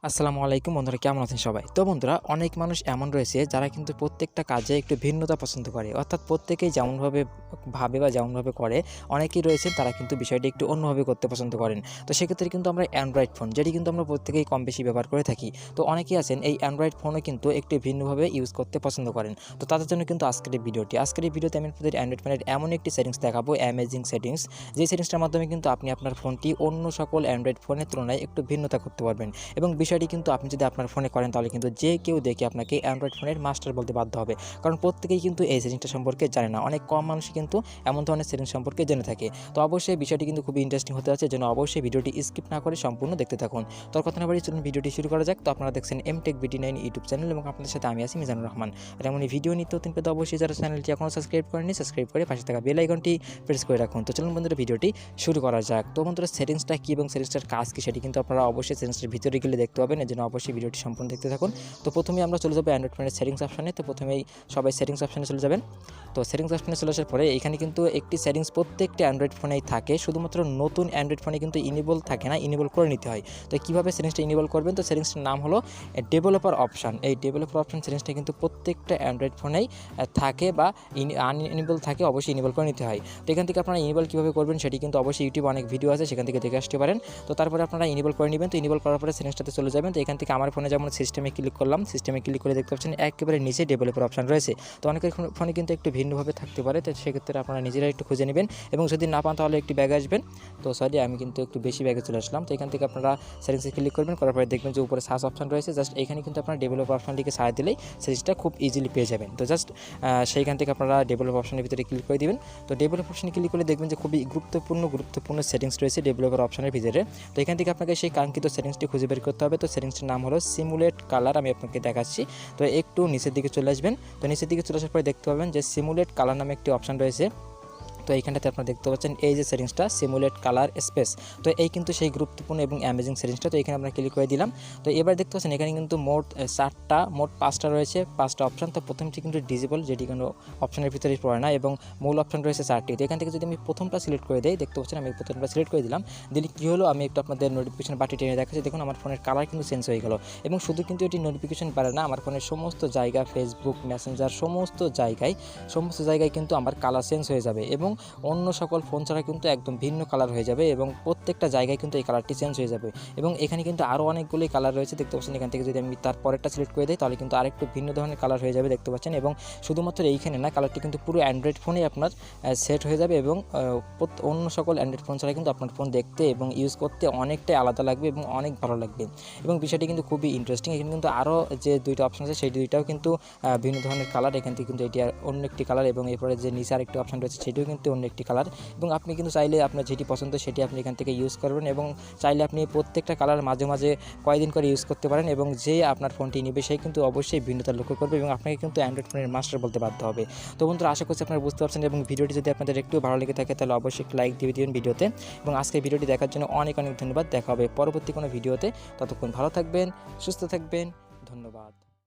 আসসালামু আলাইকুম বন্ধুরা, কেমন আছেন সবাই? তো বন্ধুরা, অনেক মানুষ এমন রয়েছে যারা কিন্তু প্রত্যেকটা কাজে একটু ভিন্নতা পছন্দ করে, অর্থাৎ প্রত্যেকেই যেমনভাবে ভাবে বা যেমনভাবে করে, অনেকেই রয়েছেন তারা কিন্তু বিষয়টি একটু অন্যভাবে করতে পছন্দ করেন। তো সেক্ষেত্রে কিন্তু আমরা অ্যান্ড্রয়েড ফোন, যেটি কিন্তু আমরা প্রত্যেকেই কম বেশি ব্যবহার করে থাকি, তো অনেকেই আছেন এই অ্যান্ড্রয়েড ফোনও কিন্তু একটু ভিন্নভাবে ইউজ করতে পছন্দ করেন। তো তাদের জন্য কিন্তু আজকের এই ভিডিওতে আমি আপনাদের অ্যান্ড্রয়েড ফোনের এমন একটি সেটিংস দেখাবো, অ্যামেজিং সেটিংস, যে সেটিংসটার মাধ্যমে কিন্তু আপনি আপনার ফোনটি অন্য সকল অ্যান্ড্রয়েড ফোনের তুলনায় একটু ভিন্নতা করতে পারবেন। এবং বিষয়টি কিন্তু আপনি যদি আপনার ফোনে করেন তাহলে কিন্তু যে কেউ দেখে আপনাকে অ্যান্ড্রয়েড ফোনের মাস্টার বলতে বাধ্য হবে, কারণ প্রত্যেকেই কিন্তু এই সেটিংসটা সম্পর্কে জানে না। অনেক কম মানুষই কিন্তু এমন ধরনের সেটিংস সম্পর্কে জেনে থাকে। তো অবশ্যই বিষয়টি কিন্তু খুবই ইন্টারেস্টিং হতে যাচ্ছে, জন্য অবশ্যই ভিডিওটি স্কিপ না করে সম্পূর্ণ দেখতে থাকুন। তো কথা না বাড়িয়ে চলুন ভিডিওটি শুরু করা যাক। তো আপনারা দেখছেন bd9 ইউটিউব চ্যানেল এবং আপনাদের সাথে আমি আছি মিজানুর রহমান। আর এমনই ভিডিও নিত্য নতুন পেতে অবশ্যই যারা চ্যানেলটি এখনও সাবস্ক্রাইব করেননি, সাবস্ক্রাইব করে পাশে থাকা বেল আইকনটি প্রেস করে রাখুন। তো চলুন বন্ধুরা ভিডিওটি শুরু করা যাক। তো বন্ধুরা, সেটিংসটা কী এবং সেটিংসটার কাজ কী সেটি কিন্তু আপনারা অবশ্যই সেটিংসটার ভিতরে গেলে দেখতে পাবেন, এর জন্য অবশ্যই ভিডিওটি সম্পূর্ণ দেখতে থাকুন। তো প্রথমে আমরা চলে যাবো অ্যান্ড্রয়েড ফোনের সেটিংস অপশানে। তো প্রথমেই সবাই সেটিংস অপশানে চলে যাবেন। তো সেটিংস অপশানে চলে আসার পরে এখানে কিন্তু একটি সেটিংস প্রত্যেকটি অ্যান্ড্রয়েড ফোনেই থাকে, শুধুমাত্র নতুন অ্যান্ড্রয়েড ফোনে কিন্তু ইনেবল থাকে না, ইনেবল করে নিতে হয়। তো কীভাবে সেটিংসটা ইনেবল করবেন? তো সেটিংসটার নাম হলো ডেভেলপার অপশান। এই ডেভেলপার অপশান সেটিংসটা কিন্তু প্রত্যেকটা অ্যান্ড্রয়েড ফোনেই থাকে বা আনইনেবল থাকে, অবশ্যই ইনেবল করে নিতে হয়। তো এখান থেকে আপনারা ইনেবল কীভাবে করবেন সেটি কিন্তু অবশ্যই ইউটিউবে অনেক ভিডিও আছে, সেখান থেকে দেখে আসতে পারেন। তো তারপরে আপনারা ইনেবল করে নেবেন। তো ইনেবল করার পরে সেটিংসটাতে চলে যাবেন। তো এখান থেকে আমার ফোনে যেমন সিস্টেমে ক্লিক করলাম, সিস্টেমে ক্লিক করে দেখতে পাচ্ছেন একেবারে নিচে ডেভেলপার অপশান রয়েছে। তো অনেকের ফোনে কিন্তু একটু ভিন্নভাবে থাকতে পারে, তো সেক্ষেত্রে আপনারা নিজেরা একটু খুঁজে নেবেন এবং যদি না পান তাহলে একটি ব্যাগে আসবেন। তো সরি, আমি কিন্তু একটু বেশি ব্যাগে চলে আসলাম। তো এখান থেকে আপনারা সেটিংসে ক্লিক করবেন, করার পরে দেখবেন যে উপরে সার্চ অপশান রয়েছে, জাস্ট এখানে কিন্তু আপনারা ডেভেলপার অপশানটিকে সার্চ দিলেই সেটিংসটা খুব ইজিলি পেয়ে যাবেন। তো জাস্ট সেইখান থেকে আপনারা ডেভেলপার অপশানের ভিতরে ক্লিক করে দিবেন। তো ডেভেলপার অপশানে ক্লিক করলে দেখবেন যে খুবই গুরুত্বপূর্ণ সেটিংস রয়েছে ডেভেলপার অপশানের ভিতরে। তো এখান থেকে আপনাকে সেই কাঙ্ক্ষিত সেটিংসটি খুঁজে বের করতে হবে। তো সেটিংসটির নাম হলো সিমুলেট কালার, আমি আপনাকে দেখাচ্ছি। তো একটু নিচের দিকে চলে আসবেন। তো নিচের দিকে চলে আসার পরে দেখতে পাবেন যে সিমুলেট কালার নামে একটি অপশান রয়েছে। তো এইখানটাতে আপনারা দেখতে পাচ্ছেন এই যে সেটিংসটা সিমুলেট কালার স্পেস। তো এই কিন্তু সেই গুরুত্বপূর্ণ এবং অ্যামেজিং সেটিংসটা। তো এখানে আমরা ক্লিক করে দিলাম। তো এবার দেখতে পাচ্ছেন এখানে কিন্তু মোট 5টা রয়েছে, 5টা অপশান। তো প্রথমটি কিন্তু ডিজেবল, যেটি কোনো অপশানের ভিতরে পড়ে না, এবং মূল অপশান রয়েছে 4টি। তো এখান থেকে যদি আমি প্রথমটা সিলেক্ট করে দিই, দেখতে পাচ্ছেন আমি প্রথমটা সিলেক্ট করে দিলাম। দিলে কী হলো, আমি একটু আপনাদের নোটিফিকেশন বাটি টেনে দেখাচ্ছি। দেখুন আমার ফোনের কালার কিন্তু চেঞ্জ হয়ে গেল, এবং শুধু কিন্তু এটি নোটিফিকেশন বাড়ে না, আমার ফোনের সমস্ত জায়গা, ফেসবুক, মেসেঞ্জার, সমস্ত জায়গায় কিন্তু আমার কালার চেঞ্জ হয়ে যাবে, এবং অন্য সকল ফোন ছাড়া কিন্তু একদম ভিন্ন কালার হয়ে যাবে, এবং প্রত্যেকটা জায়গায় কিন্তু এই কালারটি চেঞ্জ হয়ে যাবে। এবং এখানে কিন্তু আরও অনেকগুলোই কালার রয়েছে, দেখতে পাচ্ছেন। এখান থেকে যদি আমি তার পরেরটা সিলেক্ট করে দিই তাহলে কিন্তু আরেকটু ভিন্ন ধরনের কালার হয়ে যাবে, দেখতে পাচ্ছেন। এবং শুধুমাত্র এইখানে না, কালারটি কিন্তু পুরো অ্যান্ড্রয়েড ফোনেই আপনার সেট হয়ে যাবে, এবং অন্য সকল অ্যান্ড্রয়েড ফোন ছাড়া কিন্তু আপনার ফোন দেখতে এবং ইউজ করতে অনেকটাই আলাদা লাগবে এবং অনেক ভালো লাগবে। এবং বিষয়টি কিন্তু খুবই ইন্টারেস্টিং। এখানে কিন্তু আরও যে 2টা অপশান আছে সেই 2টাও কিন্তু ভিন্ন ধরনের কালার। এখান থেকে কিন্তু এটি আর অন্য একটি কালার, এবং এরপরে যে নিচে আরেকটি অপশান রয়েছে সেটিও কিন্তু অন্য একটি কালার। এবং আপনি কিন্তু চাইলে আপনার যেটি পছন্দ সেটি আপনি এখান থেকে ইউজ করবেন, এবং চাইলে আপনি প্রত্যেকটা কালার মাঝে মাঝে কয়েকদিন করে ইউজ করতে পারেন, এবং যে আপনার ফোনটি নেবে সেই কিন্তু অবশ্যই ভিন্নতা লক্ষ্য করবে, এবং আপনাকে কিন্তু অ্যান্ড্রয়েড ফোনের মাস্টার বলতে বাধ্য হবে। তো বন্ধুরা, আশা করছি আপনারা বুঝতে পারছেন, এবং ভিডিওটি যদি আপনাদের একটু ভালো লেগে থাকে তাহলে অবশ্যই একটু লাইক দিয়ে দিবেন ভিডিওতে। এবং আজকে ভিডিওটি দেখার জন্য অনেক ধন্যবাদ। দেখা হবে পরবর্তী কোনো ভিডিওতে। ততক্ষণ ভালো থাকবেন, সুস্থ থাকবেন, ধন্যবাদ।